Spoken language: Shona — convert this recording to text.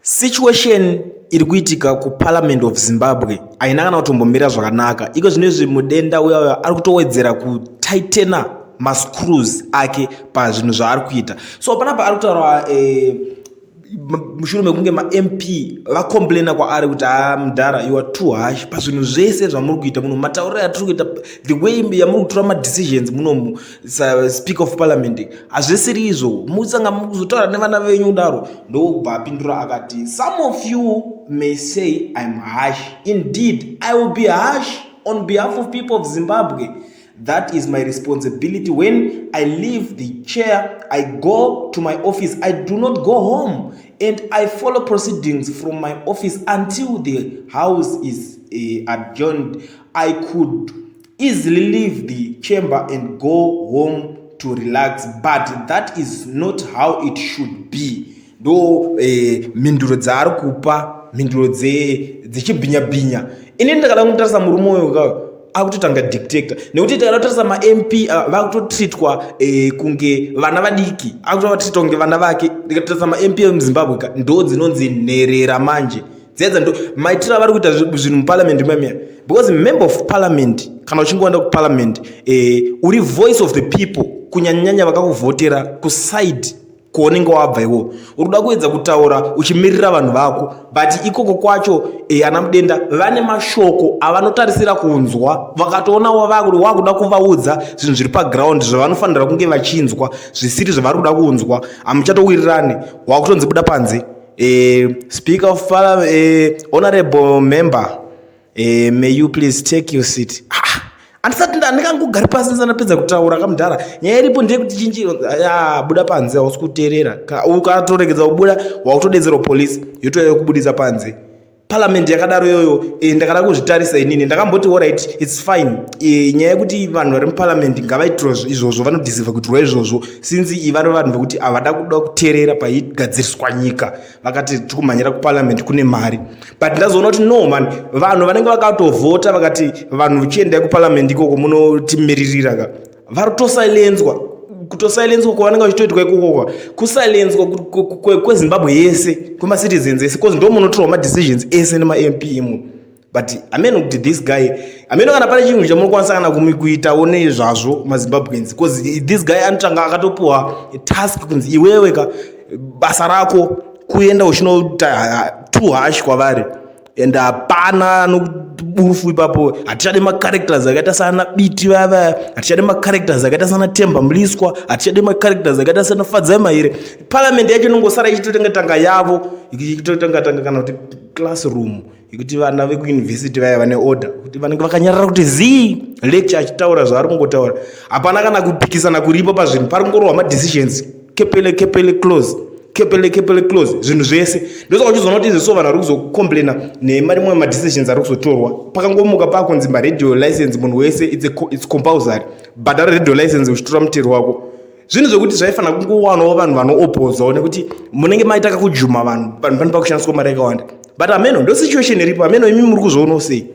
Situation iri kuitika ku Parliament of Zimbabwe aina kana kutombomira zvakanaka. Iko zvinezvi mudenda uya ari kutowedzera kutightena mascrews ake pazvinhu zvaari kuita. So panapa ari kutaura mushure mekunge ma-MP vacomplaina kwaari kuti mudhara you are too harsh pazvinhu zvese zvamuri kuita muno, matauriro atiri kuita, the way yamuri kutora madecisions muno speaker of parliament hazvisiri izvo. Musanga mukuzotaura nevana venyu kudaro. Ndobva apindura akati, some of you may say I'm harsh. Indeed, I will be harsh on behalf of people of Zimbabwe. That is my responsibility. When I leave the chair, I go to my office. I do not go home, and I follow proceedings from my office until the house is adjourned. I could easily leave the chamber and go home to relax, but that is not how it should be. Do minduro dzari kupa minduro dzechibhinya-bhinya. Ini ndakada kutarisa murume uyu akutotanga dictator nekuti takatotarisa ma-MP vakutotreatwa kunge vana vadiki, akutovatreatwa kunge vana vake. Ndikatotarisa ma-MP emuzimbabwe ndo dzinonzi nherera manje dzedza ndo maitiro avari kuita zvinhu muparliament mamia, because member of parliament kana uchingoenda kuparliament uri voice of the people, kunyanyanya vakakuvhotera kuside kuonenge wabva iwo uri kuda kuedza kutaura uchimirira vanhu vako, but ikoko kwacho ana mudenda vane mashoko avanotarisira kunzwa, vakatoonawo vakuti wakuda kuvaudza zvinhu zviri paground zvavanofanira kunge vachinzwa zvisiri zvavari kuda kunzwa, hamuchatowirirane, wakutonzi buda panze. Speaker of Parliament, honorable member, may you please take your seat. Andisati ndikangogari pasi ndisanapedza kutaura kamudhara. Nyaya iripo ndeyekuti chinji buda panze, hausi kuteerera. Ukatoregedza kubuda wakutodedzerwa polisi yotouya kubudisa panze. Parliament yakadaro yoyo ndakada kuzvitarisa inini ndakamboti alright it's fine. Nyaya yekuti vanhu vari muparliament ngavaitiro izvozvo, vanodhisiva kuitirwa izvozvo since vari vanhu vokuti havada kuda kuteerera paigadziriswa nyika, vakati tikumhanyira kuparliament kune mari. But ndazoona kuti no man, vanhu vanenge vakatovhota vakati vanhu vichiendai kuparliament ikoko munotimiririra vari kutosilenzwa. Kutosilenzwa kwavanenge vachitoitwa ikoko kusilenzwa kwezimbabwe yese, kwemacitizens ese, cause ndo munotorwa madecisions ese nema-MP imo. But ameno kuti this guy ameno kana pane chinhu chamurikwanisa kana kuitawo nezvazvo mazimbabweans, cause this guy anotanga akatopuwa task kunzi iwewe basa rako kuenda uchinota too harsh kwavari, and hapana noburufu ipapo. Hatichade macharacters akaita sana Biti vava, hatichade macharacters akaita sana Temba Mliswa, hatichade macharacters akaita sana Fadzai Maire. Parliament yacho inongosara ichitotanga yavo, ichitotanga kana kuti classroom ikuti vana vekuuniversity vaya vane order, kuti vanenge vakanyarara kuti zii lecture achitaura zvaari kungotaura, hapana kana kupikisana kuripo pazvinhu, pari kungorwa madecisions kepele close kepele close zvinhu zvese. Ndosaka uchizoona kuti izvo vanhu vari kuzokomplaina nemarimwe madecisions ari kuzotorwa. Pakangomuka pakunzi radio license munhu wese it's compulsory, but ari radio license uchitora mutero wako, zvinhu zvokuti zvaifanira kungowanawo vanhu vanoopposawo nekuti munenge maita kujuma vanhu pane pakushandiswa mari yakawanda. But ameno ndo situation iripo, ameno imi muri kuzvoonawo sei?